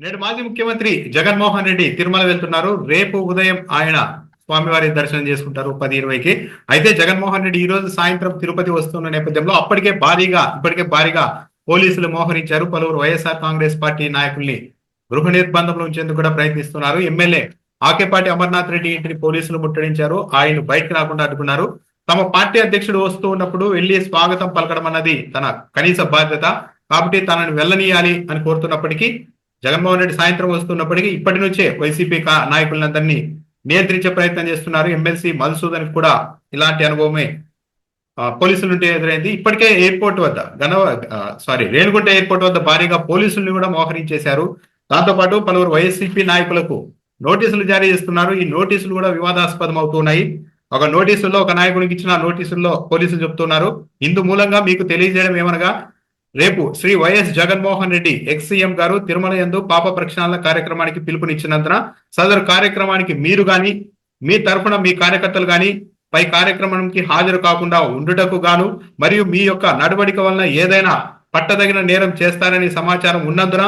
నేడు మాజీ ముఖ్యమంత్రి జగన్మోహన్ రెడ్డి తిరుమల వెళ్తున్నారు. రేపు ఉదయం ఆయన స్వామివారి దర్శనం చేసుకుంటారు 10:20కి. అయితే జగన్మోహన్ రెడ్డి ఈ రోజు సాయంత్రం తిరుపతి వస్తున్న నేపథ్యంలో ఇప్పటికే భారీగా పోలీసులు మోహరించారు. పలువురు వైఎస్ఆర్ కాంగ్రెస్ పార్టీ నాయకుల్ని గృహ నిర్బంధంలో ఉంచేందుకు కూడా ప్రయత్నిస్తున్నారు. ఎమ్మెల్యే ఆకేపాటి అమర్నాథ్ రెడ్డి ఇంటిని పోలీసులు ముట్టడించారు. ఆయన బయటకు రాకుండా అడ్డుకున్నారు. తమ పార్టీ అధ్యక్షుడు వస్తూ ఉన్నప్పుడు వెళ్లి స్వాగతం పలకడం అన్నది తన కనీస బాధ్యత, కాబట్టి తనని వెళ్ళనీయాలి అని కోరుతున్నప్పటికీ జగన్మోహన్ రెడ్డి సాయంత్రం వస్తున్నప్పటికీ ఇప్పటి నుంచే వైసీపీ నాయకులందరినీ నియంత్రించే ప్రయత్నం చేస్తున్నారు. ఎమ్మెల్సీ మధుసూదన్ కూడా ఇలాంటి అనుభవమే పోలీసుల నుండి ఎదురైంది. ఇప్పటికే ఎయిర్పోర్ట్ వద్ద రేణిగుంట ఎయిర్పోర్ట్ వద్ద భారీగా పోలీసుల్ని కూడా మోహరించేశారు. దాంతోపాటు పలువురు వైసీపీ నాయకులకు నోటీసులు జారీ చేస్తున్నారు. ఈ నోటీసులు కూడా వివాదాస్పదం అవుతున్నాయి. ఒక నోటీసుల్లో ఒక నాయకునికి ఇచ్చిన నోటీసుల్లో పోలీసులు చెప్తున్నారు, ఇందు మూలంగా మీకు తెలియజేయడం ఏమనగా రేపు Shri YS Jaganmohan Reddy ex CM గారు తిరుమల యందు పాప ప్రక్షాళన కార్యక్రమానికి పిలుపునిచ్చినందున సదరు కార్యక్రమానికి మీరు గాని మీ తరఫున మీ కార్యకర్తలు గాని పై కార్యక్రమానికి హాజరు కాకుండా ఉండుటకు గాను మరియు మీ యొక్క నడవడిక వలన ఏదైనా పట్టదగిన నేరం చేస్తారని సమాచారం ఉన్నందున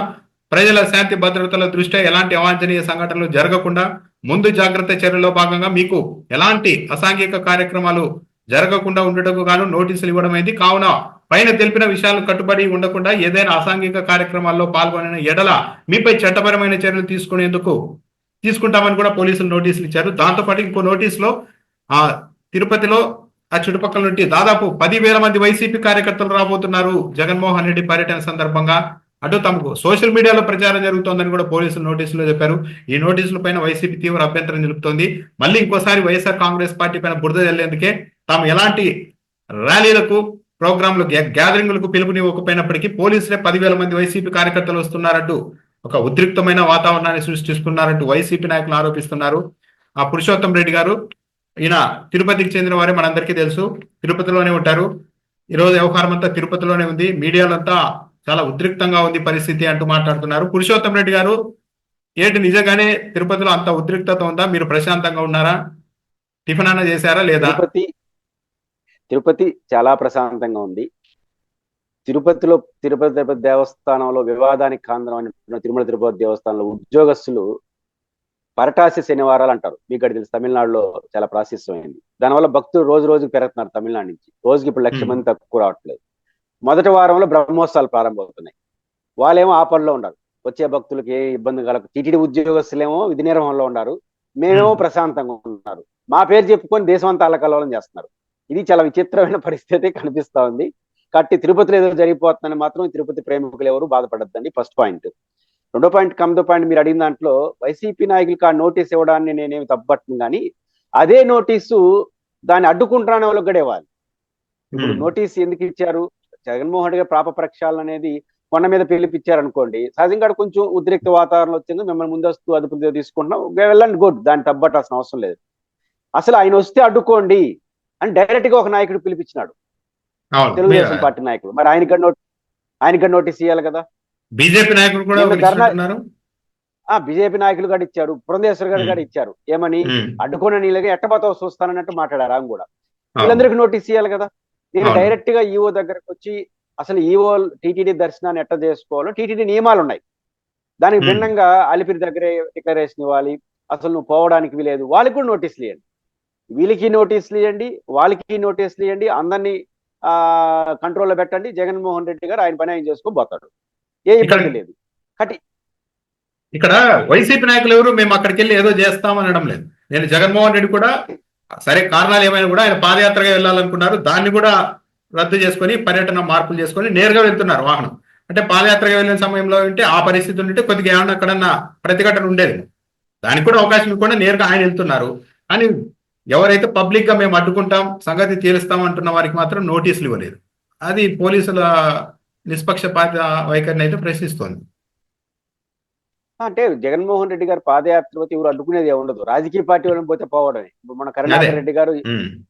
ప్రజల శాంతి భద్రతల దృష్ట్యా ఎలాంటి అవాంఛనీయ సంఘటనలు జరగకుండా ముందు జాగ్రత్త చర్యల్లో భాగంగా మీకు ఎలాంటి అసాంఘిక కార్యక్రమాలు జరగకుండా ఉండటకు గాను నోటీసులు ఇవ్వడమైంది. కావున పైన తెలిపిన విషయాలు కట్టుబడి ఉండకుండా ఏదైనా అసాంఘిక కార్యక్రమాల్లో పాల్గొనిన ఎడల మీపై చట్టపరమైన చర్యలు తీసుకుంటామని కూడా పోలీసులు నోటీసులు ఇచ్చారు. దాంతోపాటు ఇంకో నోటీసులో ఆ తిరుపతిలో ఆ చుట్టుపక్కల నుండి దాదాపు 10,000 మంది వైసీపీ కార్యకర్తలు రాబోతున్నారు జగన్మోహన్ రెడ్డి పర్యటన సందర్భంగా. అటు తమకు సోషల్ మీడియాలో ప్రచారం జరుగుతోందని కూడా పోలీసులు నోటీసులో చెప్పారు. ఈ నోటీసుల పైన వైసీపీ తీవ్ర అభ్యంతరం నిలుపుతోంది. మళ్ళీ ఇంకోసారి వైఎస్ఆర్ కాంగ్రెస్ పార్టీ పైన బురద జల్లేందుకే తాము ఎలాంటి ర్యాలీలకు ప్రోగ్రాంలు గ్యాదరింగ్లకు పిలుపునివ్వకపోయినప్పటికీ పోలీసులే 10,000 మంది వైసీపీ కార్యకర్తలు వస్తున్నారంటూ ఒక ఉద్రిక్తమైన వాతావరణాన్ని సృష్టిస్తున్నారంటూ వైసీపీ నాయకులు ఆరోపిస్తున్నారు. ఆ పురుషోత్తం రెడ్డి గారు ఈయన తిరుపతికి చెందిన వారే, మనందరికీ తెలుసు, తిరుపతిలోనే ఉంటారు. ఈరోజు వ్యవహారం అంతా తిరుపతిలోనే ఉంది. మీడియాలో అంతా చాలా ఉద్రిక్తంగా ఉంది పరిస్థితి అంటూ మాట్లాడుతున్నారు. పురుషోత్తం రెడ్డి గారు, ఏంటి నిజంగానే తిరుపతిలో అంత ఉద్రిక్తత ఉందా? మీరు ప్రశాంతంగా ఉన్నారా? టిఫిన్ అన్నా చేశారా లేదా? తిరుపతి చాలా ప్రశాంతంగా ఉంది. తిరుపతి దేవస్థానంలో వివాదానికి కాంద్రమైన తిరుమల తిరుపతి దేవస్థానంలో ఉద్యోగస్తులు పరటాసి శనివారాలు అంటారు. మీకు అది తెలుసు, తమిళనాడులో చాలా ప్రాశస్త్యమైంది. దానివల్ల భక్తులు రోజు రోజుకు పెరుగుతున్నారు. తమిళనాడు నుంచి రోజుకి ఇప్పుడు 1,00,000 మంది తక్కువ రావట్లేదు. మొదటి వారంలో బ్రహ్మోత్సవాలు ప్రారంభమవుతున్నాయి. వాళ్ళేమో ఆ పనిలో ఉన్నారు. వచ్చే భక్తులకు ఏ ఇబ్బంది కలగ. టీటీడీ ఉద్యోగస్తులేమో విధి నిర్వహణలో ఉన్నారు, మేమేమో ప్రశాంతంగా ఉన్నారు. మా పేరు చెప్పుకొని దేశమంతా అల్లకల్లోలం చేస్తున్నారు. ఇది చాలా విచిత్రమైన పరిస్థితి కనిపిస్తా ఉంది. కాబట్టి తిరుపతిలో ఏదో జరిగిపోతుందని మాత్రం తిరుపతి ప్రేమికులు ఎవరు బాధపడద్దండి. First point. రెండో పాయింట్, కమ్దో పాయింట్, మీరు అడిగిన దాంట్లో వైసీపీ నాయకులకు ఆ నోటీస్ ఇవ్వడాన్ని నేనేమి తప్పట్ను, కానీ అదే నోటీసు దాన్ని అడ్డుకుంటున్న వాళ్ళకి కూడా ఇవ్వాలి. ఇప్పుడు నోటీస్ ఎందుకు ఇచ్చారు? జగన్మోహన్ రెడ్డి పాప ప్రక్షాళన అనేది కొండ మీద పిలిపించారు అనుకోండి, సహజంగా కొంచెం ఉద్రిక్త వాతావరణం వచ్చింది, మిమ్మల్ని ముందస్తు అదుపు తీసుకుంటున్నాం, వెళ్ళండి, గుడ్, దాన్ని తప్పట్టాల్సిన అవసరం లేదు. అసలు ఆయన వస్తే అడ్డుకోండి అని డైరెక్ట్ గా ఒక నాయకుడు పిలిపించినాడు, తెలుగుదేశం పార్టీ నాయకుడు. మరి ఆయనకి నోటీస్ ఇవ్వాలి కదా. బీజేపీ నాయకులు కూడా బీజేపీ నాయకులు కూడా ఇచ్చారు, పురంధేశ్వర్ గారు కూడా ఇచ్చారు. ఏమని? అడ్డుకున్న నీళ్ళగా ఎట్టబోతావు చూస్తానన్నట్టు మాట్లాడారు. ఆయన కూడా వీళ్ళందరికీ నోటీస్ ఇవ్వాలి కదా. నేను డైరెక్ట్ గా ఈఓ దగ్గరకు వచ్చి అసలు ఈఓ టీటీడీ దర్శనాన్ని ఎట్ట చేసుకోవాలో టీటీడీ నియమాలు ఉన్నాయి. దానికి భిన్నంగా అలిపిరి దగ్గరే డిక్లరేషన్ ఇవ్వాలి, అసలు నువ్వు పోవడానికి వీలేదు. వాళ్ళకి కూడా నోటీసులు ఇవ్వండి, వీళ్ళకి నోటీసులు ఇవ్వండి, వాళ్ళకి నోటీసులు ఇవ్వండి, అందరినీ కంట్రోల్లో పెట్టండి. జగన్మోహన్ రెడ్డి గారు ఆయన పని ఆయన చేసుకోబోతాడు, ఏ ఇబ్బంది లేదు. ఇక్కడ వైసీపీ నాయకులు ఎవరు మేము అక్కడికి వెళ్ళి ఏదో చేస్తామనడం లేదు. నేను జగన్మోహన్ రెడ్డి కూడా సరే కారణాలు ఏమైనా కూడా ఆయన పాదయాత్రగా వెళ్ళాలనుకున్నారు, దాన్ని కూడా రద్దు చేసుకొని పర్యటన మార్పులు చేసుకొని నేరుగా వెళ్తున్నారు వాహనం. అంటే పాదయాత్రగా వెళ్ళిన సమయంలో ఉంటే ఆ పరిస్థితి ఉంటే కొద్దిగా ఏమన్నా ఎక్కడన్నా ప్రతిఘటన ఉండేది, దానికి కూడా అవకాశం ఇవ్వకుండా నేరుగా ఆయన వెళ్తున్నారు. కానీ ఎవరైతే పబ్లిక్ గా మేము అడ్డుకుంటాం, సంగతి తీరుస్తాం అంటున్న వారికి మాత్రం నోటీసులు ఇవ్వలేదు. అది పోలీసుల నిష్పక్షపాత వైఖరిని అయితే ప్రశ్నిస్తోంది. అంటే జగన్మోహన్ రెడ్డి గారు పాదయాత్ర ఎవరు అడ్డుకునేది ఉండదు, రాజకీయ పార్టీ వాళ్ళని పోతే పోవడమే. ఇప్పుడు మన కరుణాకర్ రెడ్డి గారు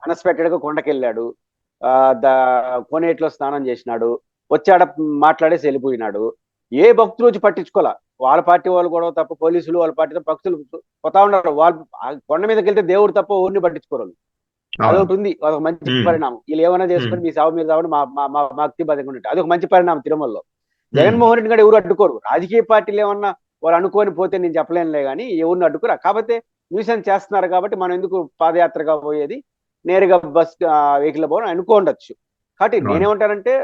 అన్ఎక్స్పెక్టెడ్ గా కొండకెళ్ళాడు, కోనేటిలో స్నానం చేసినాడు, వచ్చాడ మాట్లాడేసి వెళ్ళిపోయినాడు. ఏ భక్తులు వచ్చి పట్టించుకోవాలా, వాళ్ళ పార్టీ వాళ్ళు కూడా తప్ప పోలీసులు వాళ్ళ పార్టీతో భక్తులు పోతా ఉన్నారు. వాళ్ళు కొండ మీదకి వెళ్తే దేవుడు తప్ప ఊరిని పట్టించుకోరు. అదొకటి ఉంది, అదొక మంచి పరిణామం. వీళ్ళు ఏమైనా చేసుకుని మీ సాగు మీద రావడం మా అక్తి బాధగా ఉంటే అదొక మంచి పరిణామం తిరుమలలో. జగన్మోహన్ రెడ్డి గారు ఎవరు అడ్డుకోరు. రాజకీయ పార్టీలు ఏమన్నా వాళ్ళు అనుకోని పోతే నేను చెప్పలేనులే కానీ ఎవరిని అడ్డుకురా. కాకపోతే న్యూసెన్స్ చేస్తున్నారు కాబట్టి మనం ఎందుకు పాదయాత్రగా పోయేది, నేరుగా బస్ వెహికల్ పోవడం అనుకోండొచ్చు. కాబట్టి నేనేమంటానంటే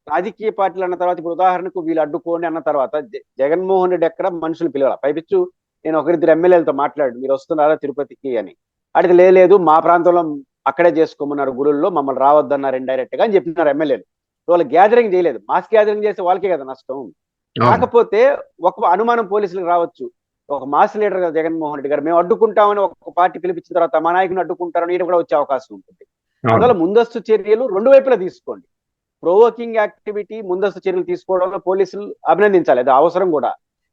రాజకీయ పార్టీలు అన్న తర్వాత ఇప్పుడు ఉదాహరణకు వీళ్ళు అడ్డుకోండి అన్న తర్వాత జగన్మోహన్ రెడ్డి ఎక్కడ మనుషులు పిలవాల. పైపిచ్చు నేను ఒకరిద్దరు ఎమ్మెల్యేలతో మాట్లాడు మీరు వస్తున్నారా తిరుపతికి అని అడిగి లేదు మా ప్రాంతంలో అక్కడే చేసుకోమన్నారు గుడుల్లో, మమ్మల్ని రావద్దన్నారు ఇండైరెక్ట్ గా అని చెప్పినారు ఎమ్మెల్యేలు. వాళ్ళు గ్యాదరింగ్ చేయలేదు. మాస్ గ్యాదరింగ్ చేస్తే వాళ్ళకే కదా నష్టం. కాకపోతే ఒక అనుమానం పోలీసులకు రావచ్చు, ఒక మాస్ లీడర్ కదా జగన్మోహన్ రెడ్డి గారు, మేము అడ్డుకుంటామని ఒక పార్టీ పిలిపించిన తర్వాత మా నాయకుని అడ్డుకుంటారని ఈయన కూడా వచ్చే అవకాశం ఉంటుంది. అందువల్ల ముందస్తు చర్యలు రెండు వైపులా తీసుకోండి. ప్రొవోకింగ్ యాక్టివిటీ ముందస్తు చర్యలు తీసుకోవడంలో పోలీసులు అభినందించాలి, అది అవసరం కూడా.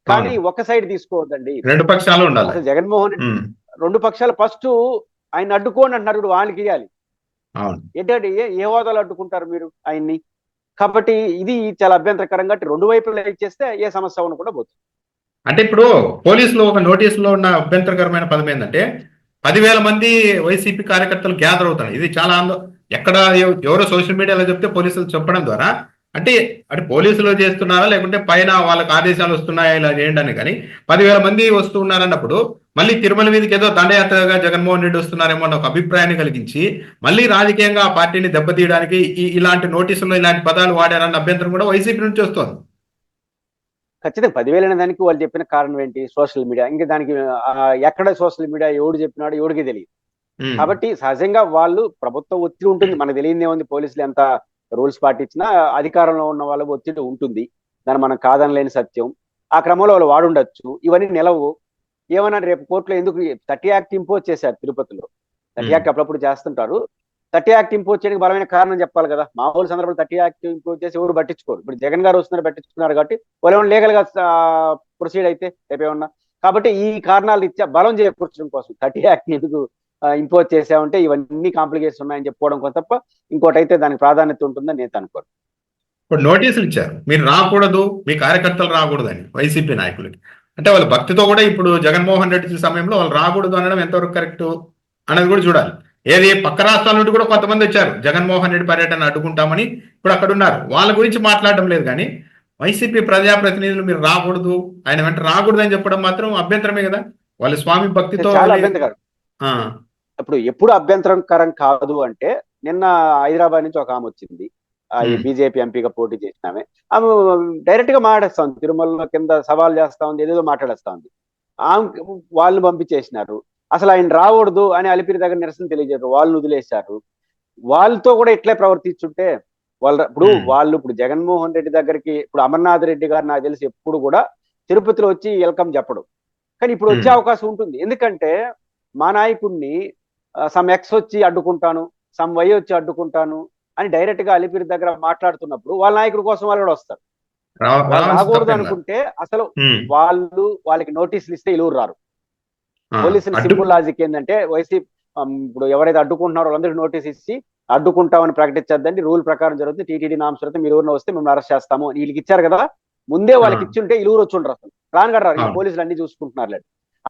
కానీ ఒక సైడ్ తీసుకోవద్దండి, రెండు పక్షాలు ఉండాలి. అసలు జగన్మోహన్ రెడ్డి రెండు పక్షాలు ఫస్ట్ ఆయన అడ్డుకోండి అంటున్నారు, ఇప్పుడు వాళ్ళకి ఇవ్వాలి. ఏంటంటే ఏ హోదాలు అడ్డుకుంటారు మీరు ఆయన్ని? కాబట్టి ఇది చాలా అభ్యంతరకరంగా రెండు వైపులా ఇచ్చేస్తే ఏ సమస్య ఉండకుండా పోతుంది. అంటే ఇప్పుడు పోలీసులు ఒక నోటీసులో ఉన్న అభ్యంతరకరమైన పదం ఏంటంటే 10,000 మంది వైసీపీ కార్యకర్తలు గ్యాదర్ అవుతారు. ఇది చాలా ఎక్కడ ఎవరో సోషల్ మీడియాలో చెప్తే పోలీసులు చెప్పడం ద్వారా అంటే పోలీసులు చేస్తున్నారా లేకుంటే పైన వాళ్ళకి ఆదేశాలు వస్తున్నాయా ఇలా చేయండి అని. కానీ 10,000 మంది వస్తూ ఉన్నారన్నప్పుడు మళ్ళీ తిరుమల మీదకి ఏదో దండయాత్రగా జగన్మోహన్ రెడ్డి వస్తున్నారేమో అన్న ఒక అభిప్రాయాన్ని కలిగించి మళ్ళీ రాజకీయంగా ఆ పార్టీని దెబ్బతీయడానికి ఇలాంటి నోటీసుల్లో ఇలాంటి పదాలు వాడారన్న అభ్యంతరం కూడా వైసీపీ నుంచి వస్తుంది. ఖచ్చితంగా 10,000 అనే దానికి వాళ్ళు చెప్పిన కారణం ఏంటి? Social media. ఇంకా దానికి ఎక్కడ సోషల్ మీడియా ఎవడు చెప్పినాడు ఎవడికి తెలియదు. కాబట్టి సహజంగా వాళ్ళు ప్రభుత్వం ఒత్తిడి ఉంటుంది, మనకు తెలియదే ఉంది. పోలీసులు ఎంత రూల్స్ పాటించినా అధికారంలో ఉన్న వాళ్ళకి ఒత్తిడి ఉంటుంది, దాన్ని మనం కాదనలేని సత్యం. ఆ క్రమంలో వాళ్ళు వాడుండొచ్చు. ఇవన్నీ నిలవు. ఏమన్నా రేపు కోర్టులో ఎందుకు 30 యాక్ట్ ఇంపోజ్ చేశారు తిరుపతిలో. 30 యాక్ట్ అప్పుడప్పుడు చేస్తుంటారు. 30 యాక్ట్ ఇంపోజ్ చేయడానికి బలమైన కారణం చెప్పాలి కదా. మామూలు సందర్భంలో 30 యాక్ట్ ఇంపోజ్ చేసి ఎవరు పట్టించుకోరు. ఇప్పుడు జగన్ గారు వస్తున్నారు పట్టించుకున్నారు కాబట్టి వాళ్ళు ఏమైనా లీగల్ గా ప్రొసీడ్ అయితే రేపేమన్నా. కాబట్టి ఈ కారణాలు ఇచ్చా బలం చేకూర్చడం కోసం 30 యాక్ట్ ఎందుకు ఇంపోజ్ చేసామంటే ఇవన్నీ కాంప్లికేషన్స్ ఉన్నాయని చెప్పుకోవడం కోసం తప్ప ఇంకోటి అయితే దానికి ప్రాధాన్యత ఉంటుందని నేను అనుకోను. ఇప్పుడు నోటీసులు ఇచ్చారు, మీరు రాకూడదు, మీ కార్యకర్తలు రాకూడదు అని వైసీపీ నాయకులకి. అంటే వాళ్ళ భక్తితో కూడా ఇప్పుడు జగన్మోహన్ రెడ్డి సమయంలో వాళ్ళు రాకూడదు అనడం ఎంతవరకు కరెక్ట్ అనేది కూడా చూడాలి. ఏది పక్క రాష్ట్రాల నుండి కూడా కొంతమంది వచ్చారు జగన్మోహన్ రెడ్డి పర్యటన అడ్డుకుంటామని, ఇప్పుడు అక్కడ ఉన్నారు. వాళ్ళ గురించి మాట్లాడడం లేదు. కానీ వైసీపీ ప్రజాప్రతినిధులు మీరు రాకూడదు, ఆయన వెంట రాకూడదు అని చెప్పడం మాత్రం అభ్యంతరమే కదా. వాళ్ళ స్వామి భక్తితో ఇప్పుడు ఎప్పుడు అభ్యంతరకరం కాదు అంటే, నిన్న హైదరాబాద్ నుంచి ఒక ఆమె వచ్చింది, బీజేపీ ఎంపీగా పోటీ చేసిన ఆమె డైరెక్ట్ గా మాట్లాడేస్తా ఉంది, తిరుమల కింద సవాల్ చేస్తా ఉంది, ఏదేదో మాట్లాడేస్తా ఉంది. ఆమె వాళ్ళని పంపించేసినారు. అసలు ఆయన రాకూడదు అని అలిపిరి దగ్గర నిరసన తెలియజేశారు, వాళ్ళని వదిలేశారు. వాళ్ళతో కూడా ఇట్లే ప్రవర్తించుంటే ఇప్పుడు జగన్మోహన్ రెడ్డి దగ్గరికి ఇప్పుడు అమర్నాథ్ రెడ్డి గారు నాకు తెలిసి ఎప్పుడు కూడా తిరుపతిలో వచ్చి వెల్కమ్ చెప్పడు. కానీ ఇప్పుడు వచ్చే అవకాశం ఉంటుంది. ఎందుకంటే మా నాయకుడిని సమ్ ఎక్స్ వచ్చి అడ్డుకుంటాను, సమ్ వై వచ్చి అడ్డుకుంటాను అని డైరెక్ట్ గా అలిపిరి దగ్గర మాట్లాడుతున్నప్పుడు వాళ్ళ నాయకుడి కోసం వాళ్ళు కూడా వస్తారు. రాకూడదు అనుకుంటే అసలు వాళ్ళకి నోటీసులు ఇస్తే ఇలువురు రారు. పోలీసులు సింపుల్ లాజిక్ ఏంటంటే వైసీపీ ఇప్పుడు ఎవరైతే అడ్డుకుంటున్నారో వాళ్ళందరికీ నోటీస్ ఇచ్చి అడ్డుకుంటామని ప్రకటించద్దండి, రూల్ ప్రకారం జరుగుతుంది, టీటీడీ నామ్స్ జరుగుతుంది, మీరు ఎవరిని వస్తే మేము అరెస్ట్ చేస్తాము వీళ్ళకి ఇచ్చారు కదా. ముందే వాళ్ళకి ఇచ్చి ఉంటే ఇలువురు వచ్చి ఉండరు, అసలు రానుగడరారు. ఈ పోలీసులు అన్ని చూసుకుంటున్నారు లేదు.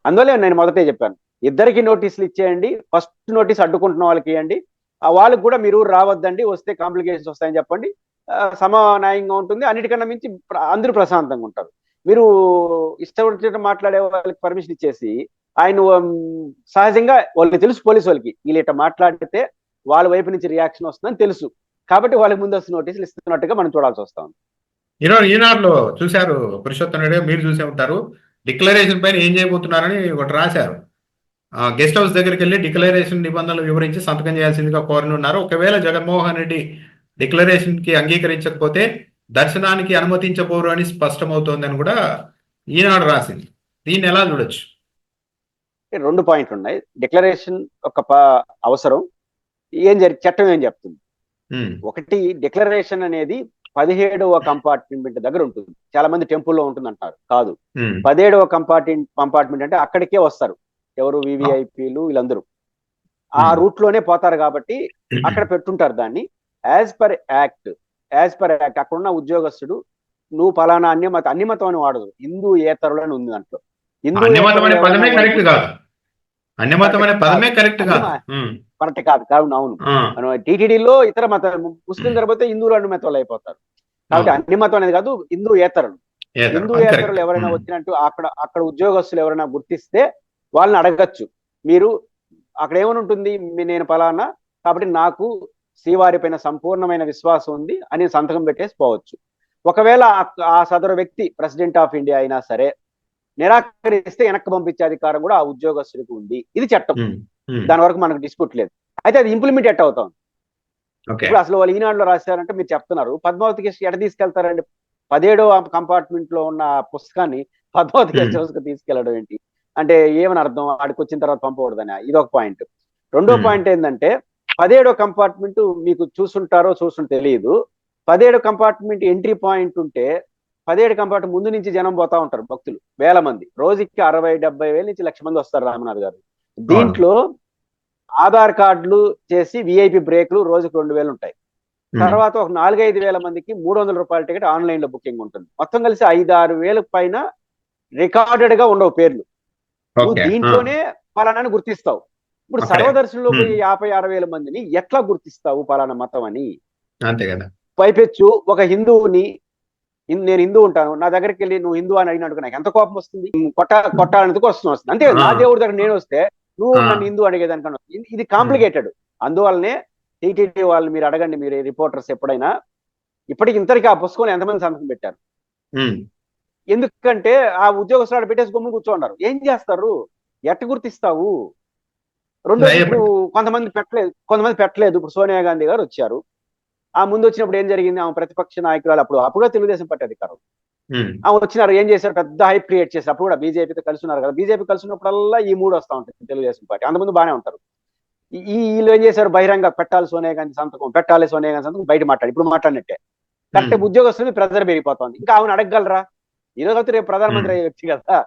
అందువల్ల నేను మొదటే చెప్పాను, ఇద్దరికి నోటీసులు ఇచ్చేయండి. ఫస్ట్ నోటీస్ అడ్డుకుంటున్న వాళ్ళకి ఇవ్వండి, వాళ్ళకి కూడా మీరు రావద్దండి, వస్తే కాంప్లికేషన్స్ వస్తాయని చెప్పండి. సమాన్యాయంగా ఉంటుంది. అన్నిటికన్నా మించి అందరూ ప్రశాంతంగా ఉంటారు. మీరు ఇష్టం మాట్లాడే వాళ్ళకి పర్మిషన్ ఇచ్చేసి ఆయన సహజంగా వాళ్ళకి తెలుసు, పోలీసు వాళ్ళకి వీళ్ళు ఇట్లా మాట్లాడితే వాళ్ళ వైపు నుంచి రియాక్షన్ వస్తుందని తెలుసు. కాబట్టి వాళ్ళకి ముందస్తు నోటీసులు ఇస్తున్నట్టుగా మనం చూడాల్సి వస్తాం. ఈనాడులో చూశారు పురుషోత్తం రెడ్డి, మీరు చూసే ఉంటారు. డిక్లరేషన్ పైన ఏం చేయబోతున్నారని ఒకటి రాశారు. గెస్ట్ హౌస్ దగ్గరికి వెళ్ళి డిక్లరేషన్ నిబంధనలు వివరించి సంతకం చేయాల్సిందిగా కోరనున్నారు. ఒకవేళ జగన్మోహన్ రెడ్డి డిక్లరేషన్ కి అంగీకరించకపోతే దర్శనానికి అనుమతించబోరు అని స్పష్టమవుతోందని కూడా ఈనాడు రాసింది. దీన్ని ఎలా చూడొచ్చు? రెండు పాయింట్లు ఉన్నాయి. డిక్లరేషన్ ఒక అవసరం, చట్టం ఏం చెప్తుంది. ఒకటి, డిక్లరేషన్ అనేది 17వ కంపార్ట్మెంట్ దగ్గర ఉంటుంది. చాలా మంది టెంపుల్లో ఉంటుంది అంటారు, కాదు. 17వ కంపార్ట్మెంట్ అంటే అక్కడికే వస్తారు ఎవరు, వివిఐపీలు వీళ్ళందరూ ఆ రూట్ లోనే పోతారు కాబట్టి అక్కడ పెట్టుంటారు దాన్ని. యాజ్ పర్ యాక్ట్ అక్కడ ఉన్న ఉద్యోగస్తుడు నువ్వు ఫలానా అన్యమతం అని వాడదు, హిందూ ఏతరులు అని ఉంది దాంట్లో. కరెక్ట్ కాదు కావున అవును, టీటీడీలో ఇతర మత ముస్లిం జరిగితే హిందువులు అన్ని మతాలు అయిపోతారు. కాబట్టి అన్ని మతం అనేది కాదు, హిందూ ఏతరులు. హిందూయేతరులు ఎవరైనా వచ్చినట్టు అక్కడ ఉద్యోగస్తులు ఎవరైనా గుర్తిస్తే వాళ్ళని అడగచ్చు. మీరు అక్కడ ఏమని ఉంటుంది, నేను పలానా కాబట్టి నాకు శ్రీవారి పైన సంపూర్ణమైన విశ్వాసం ఉంది అని సంతకం పెట్టేసి పోవచ్చు. ఒకవేళ ఆ సదరు వ్యక్తి ప్రెసిడెంట్ ఆఫ్ ఇండియా అయినా సరే నిరాకరిస్తే వెనక్కి పంపించే అధికారం కూడా ఆ ఉద్యోగస్తులకు ఉంది. ఇది చట్టం, దాని వరకు మనకు డిస్ప్యూట్ లేదు. అయితే అది ఇంప్లిమెంట్ ఎట్ అవుతాం. ఇప్పుడు అసలు వాళ్ళు ఈనాడులో రాశారంటే మీరు చెప్తున్నారు, పద్మావతికి ఎట తీసుకెళ్తారండి? 17వ కంపార్ట్మెంట్ లో ఉన్న పుస్తకాన్ని పద్మావతి గెస్ట్ హౌస్ కి తీసుకెళ్లడం ఏంటి అంటే ఏమని అర్థం? ఆడికి వచ్చిన తర్వాత పంపకూడదని. ఇది ఒక పాయింట్. రెండో పాయింట్ ఏంటంటే 17వ కంపార్ట్మెంట్ మీకు చూసుంటారో తెలియదు. 17వ కంపార్ట్మెంట్ ఎంట్రీ పాయింట్ ఉంటే 17 కంపార్ట్మెంట్ ముందు నుంచి జనం పోతా ఉంటారు, భక్తులు వేల మంది, రోజుకి 60-70 వేల నుంచి 1,00,000 మంది వస్తారు రామనాథ్ గారు. దీంట్లో ఆధార్ కార్డులు చేసి విఐపి బ్రేక్లు రోజుకు 2,000 ఉంటాయి. తర్వాత ఒక 4-5 వేల మందికి 300 రూపాయల టికెట్ ఆన్లైన్ లో బుకింగ్ ఉంటుంది. మొత్తం కలిసి 5-6 వేలకు పైన రికార్డెడ్ గా ఉండవు పేర్లు. నువ్వు దీంట్లోనే పలానాని గుర్తిస్తావు. ఇప్పుడు సర్వదర్శనంలో పోయి 50-60 వేల మందిని ఎట్లా గుర్తిస్తావు పలానా మతం అని? అంతే కదా. పైపెచ్చు ఒక హిందువుని, నేను హిందూ ఉంటాను, నా దగ్గరికి వెళ్ళి నువ్వు హిందూ అని అడిగినట్టు నాకు ఎంత కోపం వస్తుంది, కొట్టాలనేందుకు వస్తుంది. అంతే, నా దేవుడి దగ్గర నేను వస్తే నువ్వు నన్ను హిందూ అడిగేదానికన్నా ఇది కాంప్లికేటెడ్. అందువల్లనే టీటీడీ వాళ్ళు మీరు అడగండి, మీరు రిపోర్టర్స్ ఎప్పుడైనా, ఇప్పటికి ఇంతరికి ఆ పుస్తకంలో ఎంతమంది సంతకం పెట్టారు? ఎందుకంటే ఆ ఉద్యోగస్తులు పెట్టేసి గమ్మున కూర్చోన్నారు. ఏం చేస్తారు? ఎట్ట గుర్తిస్తావు? రెండు, ఇప్పుడు కొంతమంది పెట్టలేదు. ఇప్పుడు సోనియా గాంధీ గారు వచ్చారు, ఆ ముందు వచ్చినప్పుడు ఏం జరిగింది? ఆమె ప్రతిపక్ష నాయకురాలు, అప్పుడు తెలుగుదేశం పార్టీ అధికారం, ఆమె వచ్చినారు, ఏం చేశారు? పెద్ద హైప్ క్రియేట్ చేశారు. అప్పుడు కూడా బీజేపీతో కలిసి ఉన్నారు కదా, బీజేపీ కలిసి ఉన్నప్పుడల్లా ఈ మూడు వస్తా ఉంటుంది తెలుగుదేశం పార్టీ. అంతమంది బాగానే ఉంటారు. వీళ్ళు ఏం చేశారు? బహిరంగ పెట్టాలి సోనియా గాంధీ సంతకం, పెట్టాలి సోనియా గాంధీ సంతకం, బయట మాట్లాడి ఇప్పుడు మాట్లాడినట్టే. కరెక్ట్, ఉద్యోగస్తులు ప్రెజర్ పెరిగిపోతుంది. ఇంకా ఆమెను అడగగలరా? ఈరోజు రేపు ప్రధానమంత్రి అయ్యే వ్యక్తి కదా.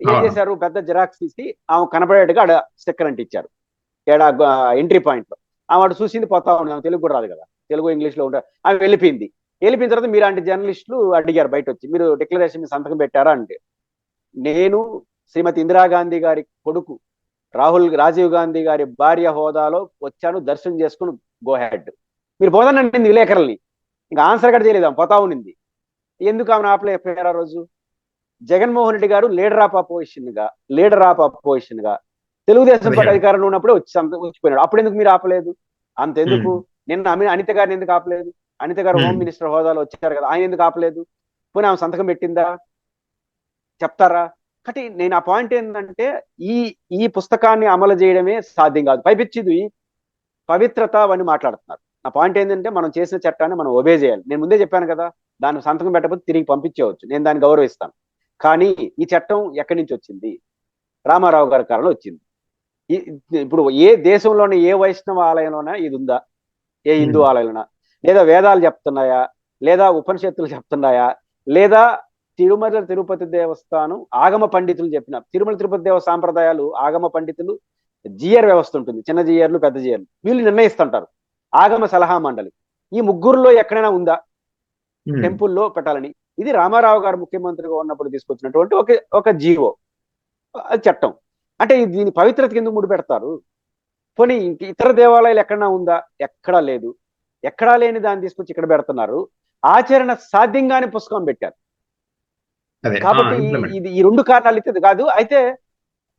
ఏం చేశారు? పెద్ద జిరాక్స్ తీసి ఆమె కనపడేట్టుగా ఆడ స్టిక్కర్ అంటే ఇచ్చారు ఏడా ఎంట్రీ పాయింట్ లో. ఆమె చూసింది పోతా ఉంది, ఆమె తెలుగు కూడా రాదు కదా, తెలుగు ఇంగ్లీష్ లో ఉంటారు. ఆమె వెళ్ళిపోయింది తర్వాత మీలాంటి జర్నలిస్టులు అడిగారు బయట వచ్చి, మీరు డిక్లరేషన్ సంతకం పెట్టారా అంటే, నేను శ్రీమతి ఇందిరాగాంధీ గారి కొడుకు రాజీవ్ గాంధీ గారి భార్య హోదాలో వచ్చాను, దర్శనం చేసుకుని గో హెడ్. మీరు పోదానండి విలేకరుల్ని, ఇంకా ఆన్సర్ కూడా చేయలేదు, ఆమె పోతా ఉండింది. ఎందుకు ఆమెను ఆపలేకపోయారు? ఆ రోజు జగన్మోహన్ రెడ్డి గారు లీడర్ ఆఫ్ అపోజిషన్ గా తెలుగుదేశం పార్టీ అధికారంలో ఉన్నప్పుడే వచ్చిపోయినాడు. అప్పుడు ఎందుకు మీరు ఆపలేదు? అంతెందుకు నిన్న అనిత గారిని ఎందుకు ఆపలేదు? అనిత గారు హోమ్ మినిస్టర్ హోదాలో వచ్చారు కదా, ఆయన ఎందుకు ఆపలేదు? పోనీ ఆమె సంతకం పెట్టిందా? చెప్తారా? కాబట్టి నేను ఆ పాయింట్ ఏంటంటే, ఈ పుస్తకాన్ని అమలు చేయడమే సాధ్యం కాదు. పైపిచ్చిది పవిత్రత అని మాట్లాడుతున్నారు. నా పాయింట్ ఏంటంటే, మనం చేసిన చట్టాన్ని మనం ఒబే చేయాలి. నేను ముందే చెప్పాను కదా, దాన్ని సంతకం పెట్టకపోతే తిరిగి పంపించేవచ్చు, నేను దాన్ని గౌరవిస్తాను. కానీ ఈ చట్టం ఎక్కడి నుంచి వచ్చింది? రామారావు గారి కాలంలో వచ్చింది. ఇప్పుడు ఏ దేశంలోనే ఏ వైష్ణవ ఆలయంలోనా ఇది ఉందా? ఏ హిందూ ఆలయంలోనా? లేదా వేదాలు చెప్తున్నాయా? లేదా ఉపనిషత్తులు చెప్తున్నాయా? లేదా తిరుమల తిరుపతి దేవస్థానం ఆగమ పండితులు చెప్పిన తిరుమల తిరుపతి దేవ సాంప్రదాయాలు, ఆగమ పండితులు, జిఆర్ వ్యవస్థ ఉంటుంది, చిన్న జిఆర్లు పెద్ద జిఆర్లు, వీళ్ళు నిర్ణయిస్తుంటారు. ఆగమ సలహా మండలి, ఈ ముగ్గురులో ఎక్కడైనా ఉందా టెంపుల్లో పెట్టాలని? ఇది రామారావు గారు ముఖ్యమంత్రిగా ఉన్నప్పుడు తీసుకొచ్చినటువంటి ఒక జీవో, చట్టం. అంటే దీని పవిత్రతకి ఎందుకు ముడి పెడతారు? పోనీ ఇతర దేవాలయాలు ఎక్కడన్నా ఉందా? ఎక్కడా లేదు. ఎక్కడా లేని దాన్ని తీసుకొచ్చి ఇక్కడ పెడుతున్నారు. ఆచరణ సాధ్యంగానే పుస్తకం పెట్టారు. కాబట్టి ఇది ఈ రెండు కారణాలు అయితే కాదు. అయితే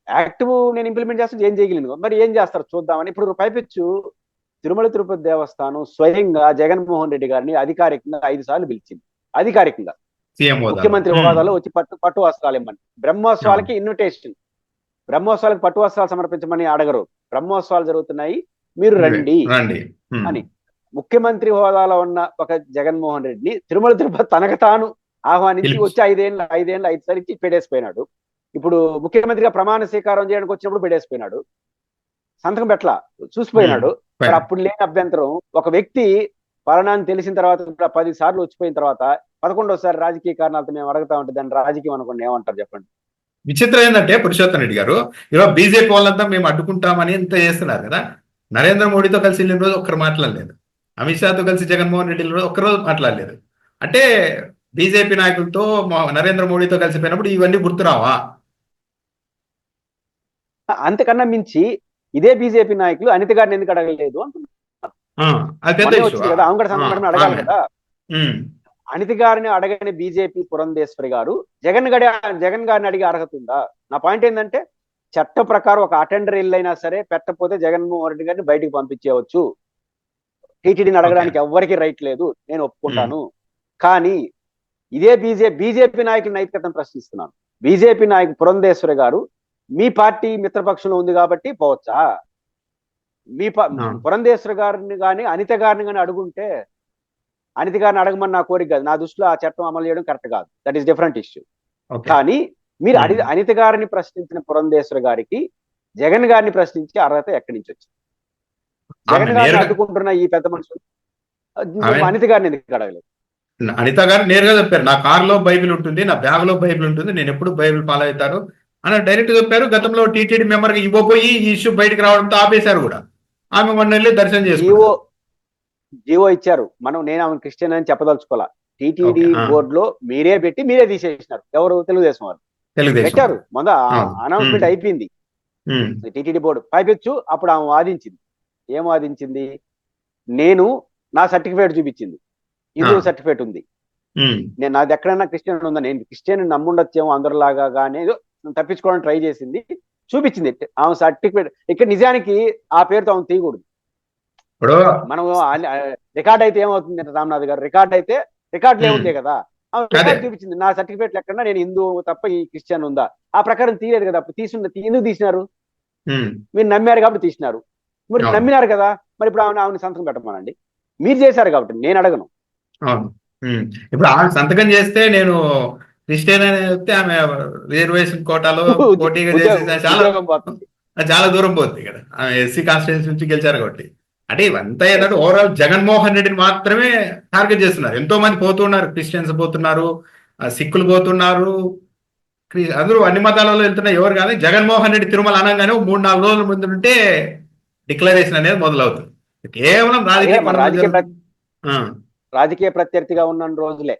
యాక్టివ్ నేను ఇంప్లిమెంట్ చేస్తే ఏం చేయగలను, మరి ఏం చేస్తారు చూద్దామని. ఇప్పుడు పైపెచ్చు తిరుమల తిరుపతి దేవస్థానం స్వయంగా జగన్మోహన్ రెడ్డి గారిని అధికారికంగా 5 సార్లు పిలిచింది. అధికారికంగా ముఖ్యమంత్రి హోదాలో వచ్చి పట్టు వస్త్రాలు ఇమ్మని. బ్రహ్మోత్సవాలకి ఇన్విటేషన్, బ్రహ్మోత్సవాలకు పట్టు వస్త్రాలు సమర్పించమని అడగరు. బ్రహ్మోత్సవాలు జరుగుతున్నాయి, మీరు రండి అని. ముఖ్యమంత్రి హోదాలో ఉన్న ఒక జగన్మోహన్ రెడ్డిని తిరుమల తిరుపతి తనకు తాను ఆహ్వానించి వచ్చి 5 సార్లు ఇచ్చి పెడేసిపోయినాడు. ఇప్పుడు ముఖ్యమంత్రిగా ప్రమాణ స్వీకారం చేయడానికి వచ్చినప్పుడు పెడేసిపోయినాడు, సంతకం పెట్ల చూసిపోయినాడు. మరి అప్పుడు లేని అభ్యంతరం, ఒక వ్యక్తి పలానాన్ని తెలిసిన తర్వాత 10 సార్లు వచ్చిపోయిన తర్వాత 11వసారి రాజకీయ కారణాలతో మేము అడుగుతా ఉంటే దాన్ని రాజకీయం అనుకోండి, ఏమంటారు చెప్పండి? విచిత్రం ఏంటంటే పురుషోత్తం రెడ్డి గారు, ఇవాళ బీజేపీ వాళ్ళంతా మేము అడ్డుకుంటామని ఎంత చేస్తున్నారు కదా. నరేంద్ర మోడీతో కలిసి వెళ్ళిన రోజు ఒక్కరు మాట్లాడలేదు, అమిత్ షాతో కలిసి జగన్మోహన్ రెడ్డి రోజు ఒక్కరోజు మాట్లాడలేదు. అంటే బీజేపీ నాయకులతో నరేంద్ర మోడీతో కలిసిపోయినప్పుడు ఇవన్నీ గుర్తురావా? అంతకన్నా మించి ఇదే బీజేపీ నాయకులు అనిత గారిని ఎందుకు అడగలేదు అంటున్నారు. అది పెద్ద ఇష్యూ కదా, ఆమె కూడా సంతకం అడగాలి కదా. అనిత గారిని అడగని బీజేపీ పురంధేశ్వరి గారు జగన్ గారిని అడిగే అర్హత ఉందా? నా పాయింట్ ఏంటంటే, చట్ట ప్రకారం ఒక అటెండర్ ఇల్లు అయినా సరే పెట్టకపోతే జగన్మోహన్ రెడ్డి గారిని బయటికి పంపించేయవచ్చు. టీటీడీని అడగడానికి ఎవ్వరికి రైట్ లేదు, నేను ఒప్పుకుంటాను. కానీ ఇదే బీజేపీ నాయకుల నైతికతను ప్రశ్నిస్తున్నాను. బీజేపీ నాయకు పురంధేశ్వరి గారు మీ పార్టీ మిత్రపక్షంలో ఉంది కాబట్టి పోవచ్చా? మీ పురంధేశ్వరి గారిని కానీ అనిత గారిని కానీ అడుగుంటే, అనిత గారిని అడగమని నా కోరిక కాదు, నా దృష్టిలో ఆ చట్టం అమలు చేయడం కరెక్ట్ కాదు, దట్ ఈస్ డిఫరెంట్ ఇష్యూ. కానీ మీరు అనిత గారిని ప్రశ్నించిన పురంధేశ్వరి గారికి జగన్ గారిని ప్రశ్నించే అర్హత ఎక్కడి నుంచి వచ్చింది? జగన్ గారిని అడ్డుకుంటున్న ఈ పెద్ద మనుషులు అనిత గారిని ఎందుకు అడగలేదు? అనిత గారు నేరుగా చెప్పారు, నా కారులో బైబిల్ ఉంటుంది, నా బ్యాగ్ లో బైబిల్ ఉంటుంది, నేను ఎప్పుడు బైబిల్ ఫాలో అవుతాను అని డైరెక్ట్ చెప్పారు. గతంలో టీటీడీ మెంబర్ కి ఇవ్వబోయి ఈ ఇష్యూ బయటకు రావడంతో ఆపేశారు కూడా. ఆమె మొన్న వెళ్ళి దర్శనం చేసుకున్నారు. జీవో ఇచ్చారు. నేను ఆమె క్రిస్టియన్ అని చెప్పదలుచుకోవాలా. టీటీడీ బోర్డులో మీరే పెట్టి మీరే తీసేసినారు. ఎవరు? తెలుగుదేశం వారు పెట్టారు. మొన్న అనౌన్స్మెంట్ అయిపోయింది. టీటీడీ బోర్డు పైపెచ్చు అప్పుడు ఆమె వాదించింది. ఏం వాదించింది? నేను నా సర్టిఫికేట్ చూపించింది, హిందూ సర్టిఫికేట్ ఉంది, నేను నాది ఎక్కడైనా క్రిస్టియన్ ఉందా, నేను క్రిస్టియన్ నమ్ముండొచ్చేమో అందరిలాగా, కానీ తప్పించుకోవడానికి ట్రై చేసింది, చూపించింది ఆమె సర్టిఫికేట్. ఇక్కడ నిజానికి ఆ పేరుతో ఆమె తీయకూడదు. మనం రికార్డ్ అయితే ఏమవుతుంది రామ్నాథ్ గారు, రికార్డ్ లేవుందే కదా, ఆమె రికార్డ్ చూపించింది, నా సర్టిఫికేట్ ఎక్కడ నేను హిందూ తప్ప ఈ క్రిస్టియన్ ఉందా. ఆ ప్రకారం తీయలేదు కదా. అప్పుడు ఎందుకు తీసినారు? మీరు నమ్మారు కాబట్టి తీసినారు. మీరు నమ్మినారు కదా, మరి ఇప్పుడు ఆమెను సంతకం పెట్టమనండి. మీరు చేశారు కాబట్టి నేను అడగను. ఇప్పుడు ఆమె సంతకం చేస్తే నేను క్రిస్టియన్ అని చెప్తే ఆమె రిజర్వేషన్ కోటాలో పోటీగా చేసి చాలా దూరం పోతుంది కదా. ఆమె ఎస్సీ కాన్స్టిట్యూన్సీ నుంచి గెలిచారు కాబట్టి. అంటే ఇవంతా ఏంటంటే ఓవరాల్ జగన్మోహన్ రెడ్డిని మాత్రమే టార్గెట్ చేస్తున్నారు. ఎంతో మంది పోతున్నారు, క్రిస్టియన్స్ పోతున్నారు, సిక్కులు పోతున్నారు, అందరూ అన్ని మతాలలో వెళ్తున్నారు. ఎవరు కానీ జగన్మోహన్ రెడ్డి తిరుమల అనగానే 3-4 రోజుల ముందు ఉంటే డిక్లరేషన్ అనేది మొదలవుతుంది. కేవలం రాజకీయ ప్రత్యర్థిగా ఉన్న రోజులే.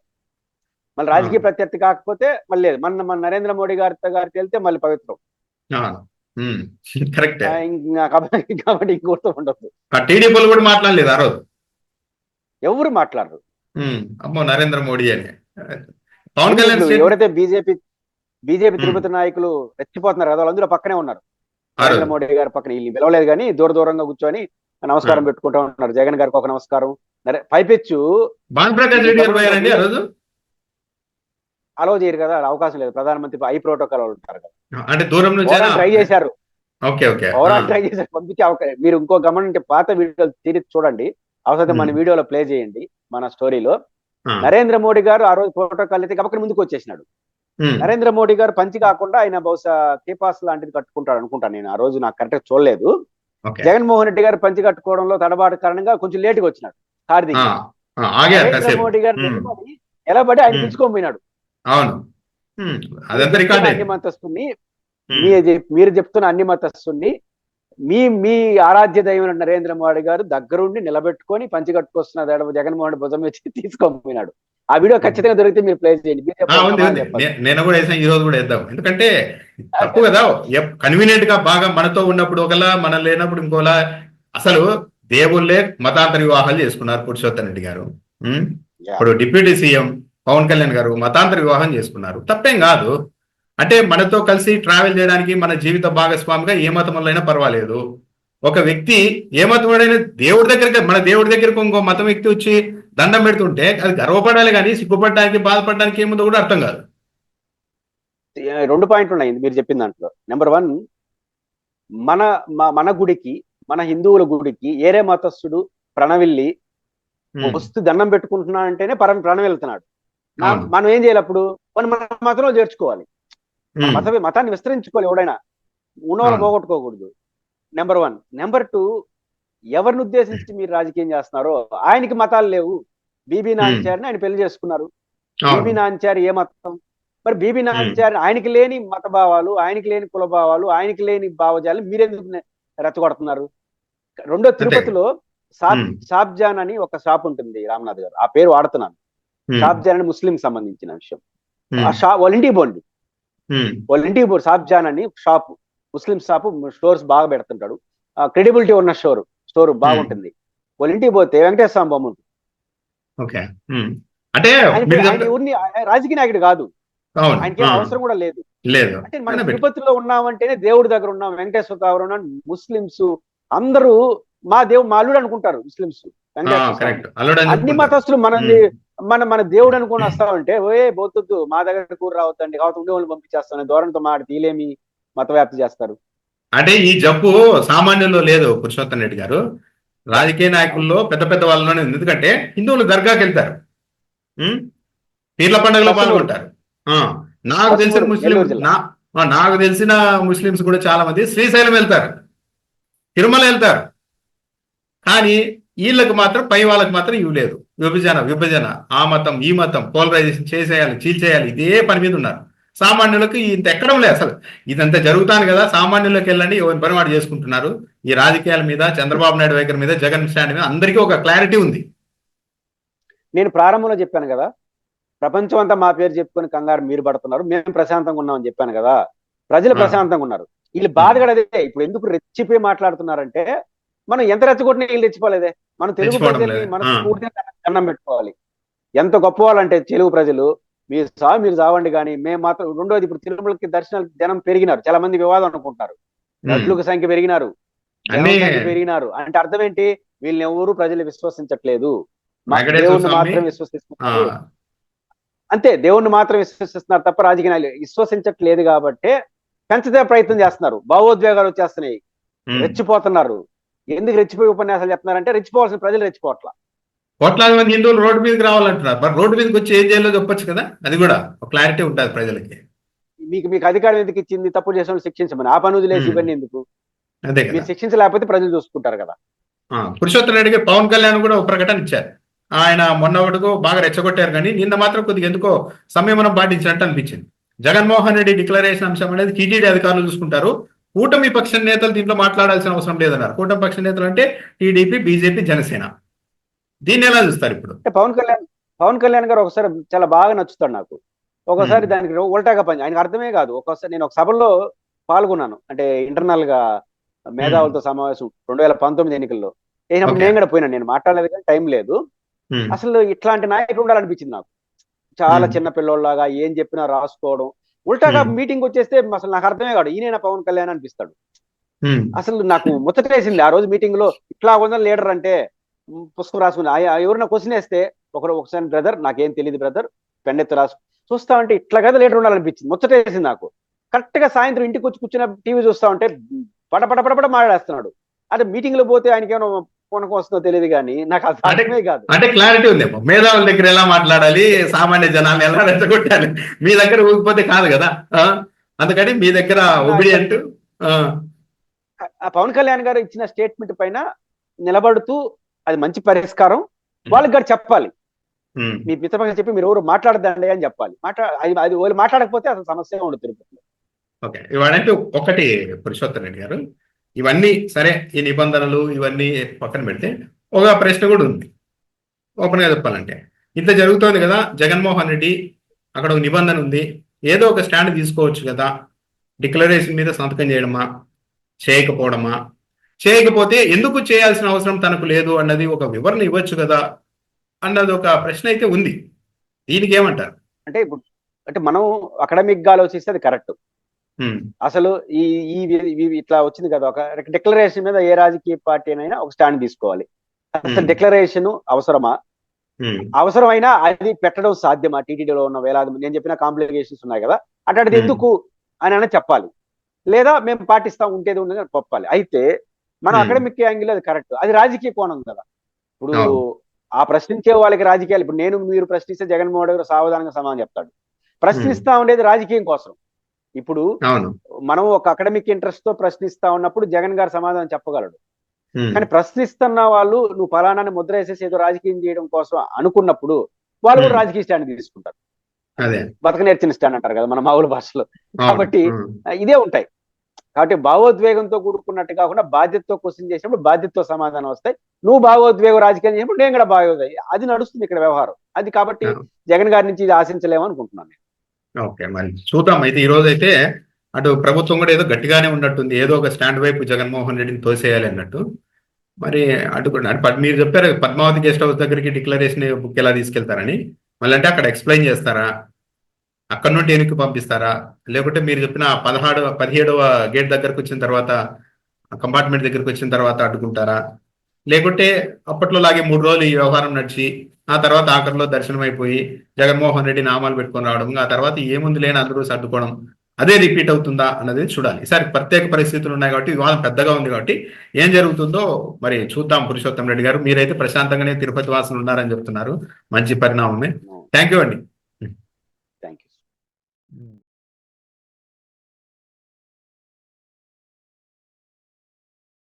మళ్ళీ రాజకీయ ప్రత్యర్థి కాకపోతే మళ్ళీ లేదు. మన నరేంద్ర మోడీ గారితో వెళ్తే మళ్ళీ పవిత్రం. కరెక్ట్. కాబట్టి ఇంకోటి ఉండదు. టీడీపీలు కూడా మాట్లాడలేదు ఆ రోజు, ఎవరు మాట్లాడరు. అమ్మో నరేంద్ర మోడీ అని. పవన్ కళ్యాణ్ ఎవరైతే బీజేపీ తిరుపతి నాయకులు రెచ్చిపోతున్నారు కదా, వాళ్ళందరూ పక్కనే ఉన్నారు. నరేంద్ర మోడీ గారి పక్కన వీళ్ళు పిలవలేదు కానీ దూరంగా కూర్చొని నమస్కారం పెట్టుకుంటా ఉన్నారు. జగన్ గారికి ఒక నమస్కారం. పైపెచ్చు భానుప్రకాష్ రెడ్డి గారు పోయారండి ఆ రోజు. అలో చేయరు కదా, అవకాశం లేదు. ప్రధానమంత్రి ఐ ప్రోటోకాల్ ఉంటారు కదా, అంటే దూరం నుంచి ట్రై చేశారు. ఓవరాల్ ట్రై చేశారు, పంపించే అవకాశం. మీరు ఇంకో గమనించే పాత వీడియోలు తిరిగి చూడండి, అవసరం మన వీడియోలో ప్లే చేయండి. మన స్టోరీలో నరేంద్ర మోడీ గారు ఆ రోజు ప్రోటోకాల్ అయితే గబక్కన ముందుకు వచ్చేసినాడు. నరేంద్ర మోడీ గారు పంచి కాకుండా ఆయన బహుశా కేపాస్ లాంటిది కట్టుకుంటాడు అనుకుంటాను. నేను ఆ రోజు నాకు కరెక్ట్ చూడలేదు. జగన్మోహన్ రెడ్డి గారు పంచి కట్టుకోవడంలో తడబాటు కారణంగా కొంచెం లేటుగా వచ్చినాడు. హార్దిక్ నరేంద్ర మోడీ గారు ఎలా పడి ఆయన పిలుచుకోపోయినాడు. అన్ని మతస్థుని, మీరు చెప్తున్న అన్ని మతస్థుని మీ ఆరాధ్య దైవం నరేంద్ర మోడీ గారు దగ్గరుండి నిలబెట్టుకొని పంచి కట్టుకొస్తున్న జగన్మోహన్ రెడ్డి భుజం వచ్చి తీసుకోపోయినాడు. ఆ వీడియో ఖచ్చితంగా దొరికితే మీరు ప్లే చేయండి. నేను కూడా వేసాను, ఈ రోజు కూడా వేద్దాం. ఎందుకంటే తప్పు కదా, కన్వీనియంట్ గా బాగా మనతో ఉన్నప్పుడు ఒకలా, మనం లేనప్పుడు ఇంకోలా. అసలు దేవుళ్ళే మతాంతర వివాహాలు చేసుకున్నారు. పురుషోత్తమ్ రెడ్డి గారు, ఇప్పుడు డిప్యూటీ సీఎం పవన్ కళ్యాణ్ గారు మతాంతర వివాహం చేసుకున్నారు. తప్పేం కాదు. అంటే మనతో కలిసి ట్రావెల్ చేయడానికి మన జీవిత భాగస్వామిగా ఏ మతం వల్ల అయినా పర్వాలేదు. ఒక వ్యక్తి ఏ మతం వాడైనా మన దేవుడి దగ్గరకు ఇంకో మతం వ్యక్తి వచ్చి దండం పెడుతుంటే అది గర్వపడాలి కానీ సిగ్గుపడడానికి బాధపడడానికి ఏముందో కూడా అర్థం కాదు. 2 పాయింట్లు ఉన్నాయి మీరు చెప్పిన దాంట్లో. నెంబర్ 1, మన గుడికి, మన హిందువుల గుడికి ఏరే మతస్థుడు ప్రణవిల్లి వస్తు దండం పెట్టుకుంటున్నా అంటేనే ప్రణం వెళ్తున్నాడు. మనం ఏం చేయాలి? అప్పుడు మన మతంలో చేర్చుకోవాలి, మతాన్ని విస్తరించుకోవాలి. ఎవడైనా ఉన్నవాళ్ళు పోగొట్టుకోకూడదు. నెంబర్ 1. నెంబర్ 2, ఎవరిని ఉద్దేశించి మీరు రాజకీయం చేస్తున్నారో ఆయనకి మతాలు లేవు. బీబీ నాంచారిని ఆయన పెళ్లి చేసుకున్నారు. బీబీ నాంచారి ఏ మతం? మరి బీబీ నాంచారి ఆయనకి లేని మత భావాలు, ఆయనకి లేని కుల భావాలు, ఆయనకి లేని భావజాలు మీరెందుకు రెచ్చగొడుతున్నారు? రెండో, తిరుపతిలో షాబ్జాన్ అని ఒక షాప్ ఉంటుంది రామ్నాథ్ గారు, ఆ పేరు వాడుతున్నాను. షాబ్జాన్ అని ముస్లిం సంబంధించిన విషయం. ఆ షాప్ వాళ్ళ ఇంటికి పోండి, షాబ్జాన్ అని షాప్, ముస్లిం షాప్, స్టోర్స్ బాగా పెడుతుంటాడు. క్రెడిబిలిటీ ఉన్న స్టోర్ బాగుంటుంది. వాళ్ళ ఇంటికి పోతే వెంకటేశ్వర స్వామి బొమ్మ ఉంటుంది. అంటే మీరు ఆయన ఎవరిని రాజకీయ నాయకుడు కాదు, అవును ఆయనకి అవసరం కూడా లేదు. లేదు. అంటే మనం తిరుపతిలో ఉన్నామంటేనే దేవుడి దగ్గర ఉన్నాం, వెంకటేశ్వర దగ్గర ఉన్నాం. ముస్లింస్ అందరూ మా అల్లుడు అనుకుంటారు ముస్లింస్. అన్ని మతస్థులు మన దేవుడు అనుకుని వస్తామంటే బోతొద్దు, మా దగ్గర కూర రావద్దండి, కావచ్చు ఉండే వాళ్ళు పంపించేస్తాను ధోరణితో మాట తీలేమి మత వ్యాప్తి చేస్తారు. అంటే ఈ జబ్బు సామాన్యుల్లో లేదు పురుషోత్తం రెడ్డి గారు, రాజకీయ నాయకుల్లో పెద్ద పెద్ద వాళ్ళలోనే ఉంది. ఎందుకంటే హిందువులు దర్గాకి వెళ్తారు, పీర్ల పండుగలో పాల్గొంటారు. నాకు తెలిసిన ముస్లింస్ కూడా చాలా మంది శ్రీశైలం వెళ్తారు, తిరుమల వెళ్తారు. కానీ వీళ్ళకి మాత్రం పై వాళ్ళకి మాత్రం ఇవి లేదు. విభజన ఆ మతం ఈ మతం పోలరైజేషన్ చేసేయాలి, చీల్చేయాలి, ఇదే పని మీద ఉన్నారు. సామాన్యులకు ఇంత ఎక్కడం లేదు అసలు. ఇదంతా జరుగుతాను కదా, సామాన్యులకు వెళ్ళండి, ఎవరి పని వాడు చేసుకుంటున్నారు. ఈ రాజకీయాల మీద, చంద్రబాబు నాయుడు వైఖరి మీద, జగన్ స్టాండ్ మీద అందరికీ ఒక క్లారిటీ ఉంది. నేను ప్రారంభంలో చెప్పాను కదా, ప్రపంచం అంతా మా పేరు చెప్పుకొని కంగారు మీరు పడుతున్నారు, మేము ప్రశాంతంగా ఉన్నామని చెప్పాను కదా. ప్రజలు ప్రశాంతంగా ఉన్నారు, వీళ్ళు బాధగడదే. ఇప్పుడు ఎందుకు రెచ్చిపోయి మాట్లాడుతున్నారంటే, మనం ఎంత రెచ్చగొట్టినా వీళ్ళు రెచ్చిపోలేదే. మనం తెలుగు ప్రజల్ని మనం పూర్తిగా అన్నం పెట్టుకోవాలి. ఎంత గొప్ప వాళ్ళంటే తెలుగు ప్రజలు, మీరు చావండి కానీ మేము మాత్రం. రెండోది, ఇప్పుడు తిరుమలకి దర్శనాలకు జనం పెరిగినారు, చాలా మంది వివాదం అనుకుంటారు. రద్దులకు సంఖ్య పెరిగినారు, పెరిగినారు అంటే అర్థం ఏంటి? వీళ్ళని ఎవరు ప్రజలు విశ్వసించట్లేదు, దేవుణ్ణి మాత్రం విశ్వసిస్తున్నారు. అంతే, దేవుణ్ణి మాత్రం విశ్వసిస్తున్నారు తప్ప రాజకీయాలు విశ్వసించట్లేదు. కాబట్టి పెంచదే ప్రయత్నం చేస్తున్నారు, భావోద్వేగాలు వచ్చేస్తున్నాయి, రెచ్చిపోతున్నారు. ఎందుకు రెచ్చిపోయి ఉపన్యాసాలు చెప్తున్నారంటే, రెచ్చిపోవాల్సిన ప్రజలు రెచ్చిపోవట్లా. కోట్లాది మంది హిందువులు రోడ్డు మీదకి రావాలంటున్నారు. మరి రోడ్డు మీదకి వచ్చి ఏం చేయాలో చెప్పొచ్చు కదా, అది కూడా ఒక క్లారిటీ ఉంటుంది ప్రజలకి. మీకు అధికారం ఎందుకు ఇచ్చింది? తప్పు చేసిన వాళ్ళు శిక్షించమని. ఆ పని వదిలేసి ఇవన్నీ ఎందుకు? అదే, మీరు శిక్షించలేకపోతే ప్రజలు చూసుకుంటారు కదా. పురుషోత్తం రెడ్డికి పవన్ కళ్యాణ్ కూడా ఒక ప్రకటన ఇచ్చారు. ఆయన మొన్న ఒకటికో బాగా రెచ్చగొట్టారు, కానీ నిన్న మాత్రం కొద్దిగా ఎందుకో సంయమనం పాటించినట్టు అనిపించింది. జగన్మోహన్ రెడ్డి డిక్లరేషన్ అంశం అనేది టీటీడీ అధికారులు చూసుకుంటారు, కూటమి పక్ష నేతలు దీంట్లో మాట్లాడాల్సిన అవసరం లేదన్నారు. కూటమి పక్ష నేతలు అంటే టీడీపీ, బీజేపీ, జనసేన. దీన్ని ఎలా చూస్తారు ఇప్పుడు? పవన్ కళ్యాణ్ గారు ఒకసారి చాలా బాగా నచ్చుతాడు నాకు. ఒకసారి దానికి ఉల్టాగా పని, ఆయనకు అర్థమే కాదు. ఒకసారి నేను ఒక సభలో పాల్గొన్నాను, అంటే ఇంటర్నల్ గా మేధావులతో సమావేశం 2019 ఎన్నికల్లో అయినప్పుడు నేను కూడా పోయినా. నేను మాట్లాడలేదు కానీ టైం లేదు. అసలు ఇట్లాంటి నాయకుడు ఉండాలనిపించింది నాకు. చాలా చిన్న పిల్లోళ్ళలాగా ఏం చెప్పినా రాసుకోవడం, ఉల్టాగా మీటింగ్ వచ్చేస్తే అసలు నాకు అర్థమే కాదు, ఈయన పవన్ కళ్యాణ్ అనిపిస్తాడు. అసలు నాకు ముచ్చటేసింది ఆ రోజు మీటింగ్ లో. ఇట్లా ఉందని లీడర్ అంటే పుస్తకం రాసుకుని ఎవరైనా క్వశ్చన్ వేస్తే ఒకసారి బ్రదర్ నాకేం తెలియదు బ్రదర్ పెన్ ఎత్తు రాసు చూస్తా ఉంటే ఇట్లా కదా లీడర్ ఉండాలనిపించింది, ముచ్చటేసింది నాకు. కరెక్ట్ గా సాయంత్రం ఇంటికి వచ్చి కూర్చున్న టీవీ చూస్తా ఉంటే పడపడపడపడ మాట్లాడేస్తున్నాడు. అదే మీటింగ్ లో పోతే ఆయనకి ఏమైనా కొనకు వస్తుందో తెలియదు కానీ నాకు అర్థమే కాదు. అంటే క్లారిటీ ఉంది, మేధావుల దగ్గర ఎలా మాట్లాడాలి, సామాన్య జనాన్ని ఎలా రెచ్చగొట్టాలి. మీ దగ్గర ఊగిపోతే కాదు కదా, అందుకని మీ దగ్గర ఒబిడియంట్. పవన్ కళ్యాణ్ గారు ఇచ్చిన స్టేట్మెంట్ పైన నిలబడుతూ అది మంచి పరిష్కారం వాళ్ళకి గారు చెప్పాలి. మీ మిత్రపక్షం చెప్పి మీరు ఎవరు మాట్లాడదండి అని చెప్పాలి. అది వాళ్ళు మాట్లాడకపోతే అసలు సమస్య ఉండదు తిరుపతిలో. ఓకే, ఇవాడంటే ఒకటి పురుషోత్తం రెడ్డి గారు, ఇవన్నీ సరే, ఈ నిబంధనలు ఇవన్నీ పక్కన పెడితే ఒక ప్రశ్న కూడా ఉంది. ఓపెన్ గా చెప్పాలంటే, ఇంత జరుగుతోంది కదా, జగన్మోహన్ రెడ్డి అక్కడ ఒక నిబంధన ఉంది, ఏదో ఒక స్టాండ్ తీసుకోవచ్చు కదా, డిక్లరేషన్ మీద సంతకం చేయడమా, చేయకపోవడమా, చేయకపోతే ఎందుకు చేయాల్సిన అవసరం తనకు లేదు అన్నది ఒక వివరణ ఇవ్వచ్చు కదా అన్నది ఒక ప్రశ్న అయితే ఉంది. దీనికి ఏమంటారు? అంటే మనం అకాడమిక్ గా ఆలోచిస్తే అది కరెక్ట్. అసలు ఈ ఇట్లా వచ్చింది కదా, ఒక డిక్లరేషన్ మీద ఏ రాజకీయ పార్టీ అయినా ఒక స్టాండ్ తీసుకోవాలి. అసలు డిక్లరేషన్ అవసరమా? అవసరమైనా అది పెట్టడం సాధ్యమా? టీటీడీలో ఉన్న వేలాది నేను చెప్పిన కాంప్లికేషన్స్ ఉన్నాయి కదా, అట్లాంటిది ఎందుకు అని చెప్పాలి. లేదా మేము పాటిస్తాం, ఉంటేది ఉండేది చెప్పాలి. అయితే మనం అకాడమిక్ యాంగిల్ అది కరెక్ట్, అది రాజకీయ కోణం కదా. ఇప్పుడు ఆ ప్రశ్నించే వాళ్ళకి రాజకీయాలు, ఇప్పుడు మీరు ప్రశ్నిస్తే జగన్మోహన్ రెడ్డి సావధానంగా సమాధానం చెప్తాడు. ప్రశ్నిస్తా ఉండేది రాజకీయం కోసం. ఇప్పుడు మనం ఒక అకాడమిక్ ఇంట్రెస్ట్ తో ప్రశ్నిస్తా ఉన్నప్పుడు జగన్ గారు సమాధానం చెప్పగలడు. కానీ ప్రశ్నిస్తున్న వాళ్ళు నువ్వు ఫలానాన్ని ముద్ర వేసేసి ఏదో రాజకీయం చేయడం కోసం అనుకున్నప్పుడు వాళ్ళు కూడా రాజకీయ స్టాండ్ తీసుకుంటారు. బతక నేర్చిన స్టాండ్ అంటారు కదా మన మామూలు భాషలో. కాబట్టి ఇదే ఉంటాయి. కాబట్టి భావోద్వేగంతో కూడుకున్నట్టు కాకుండా బాధ్యతతో క్వశ్చన్ చేసినప్పుడు బాధ్యతతో సమాధానం వస్తాయి. నువ్వు భావోద్వేగం రాజకీయం చేసినప్పుడు నేను కూడా భావోద్వేగం, అది నడుస్తుంది ఇక్కడ వ్యవహారం. అది కాబట్టి జగన్ గారి నుంచి ఇది ఆశించలేము అనుకుంటున్నాను నేను. ఓకే, మరి చూద్దాం. అయితే ఈ రోజు అయితే అటు ప్రభుత్వం కూడా ఏదో గట్టిగానే ఉన్నట్టుంది, ఏదో ఒక స్టాండ్ వైపు జగన్మోహన్ రెడ్డిని తోసేయాలి అన్నట్టు. మరి అటు మీరు చెప్పారు పద్మావతి గెస్ట్ హౌస్ దగ్గరికి డిక్లరేషన్ బుక్ ఎలా తీసుకెళ్తారని. మళ్ళీ అంటే అక్కడ ఎక్స్ప్లెయిన్ చేస్తారా, అక్కడ నుండి వెనక్కి పంపిస్తారా, లేకుంటే మీరు చెప్పిన 17వ గేట్ దగ్గరకు వచ్చిన తర్వాత, కంపార్ట్మెంట్ దగ్గరకు వచ్చిన తర్వాత అడ్డుకుంటారా, లేకుంటే అప్పట్లో లాగే 3 రోజులు ఈ వ్యవహారం నడిచి ఆ తర్వాత ఆఖరిలో దర్శనం అయిపోయి జగన్మోహన్ రెడ్డి నామాలు పెట్టుకొని రావడం, ఆ తర్వాత ఏముంది లేని అందరూ సర్దుకోవడం, అదే రిపీట్ అవుతుందా అన్నది చూడాలి. ఈసారి ప్రత్యేక పరిస్థితులు ఉన్నాయి కాబట్టి వివాదం పెద్దగా ఉంది కాబట్టి ఏం జరుగుతుందో మరి చూద్దాం. పురుషోత్తం రెడ్డి గారు, మీరైతే ప్రశాంతంగానే తిరుపతి వాసులు ఉన్నారని చెప్తున్నారు, మంచి పరిణామమే. థ్యాంక్ యూ అండి.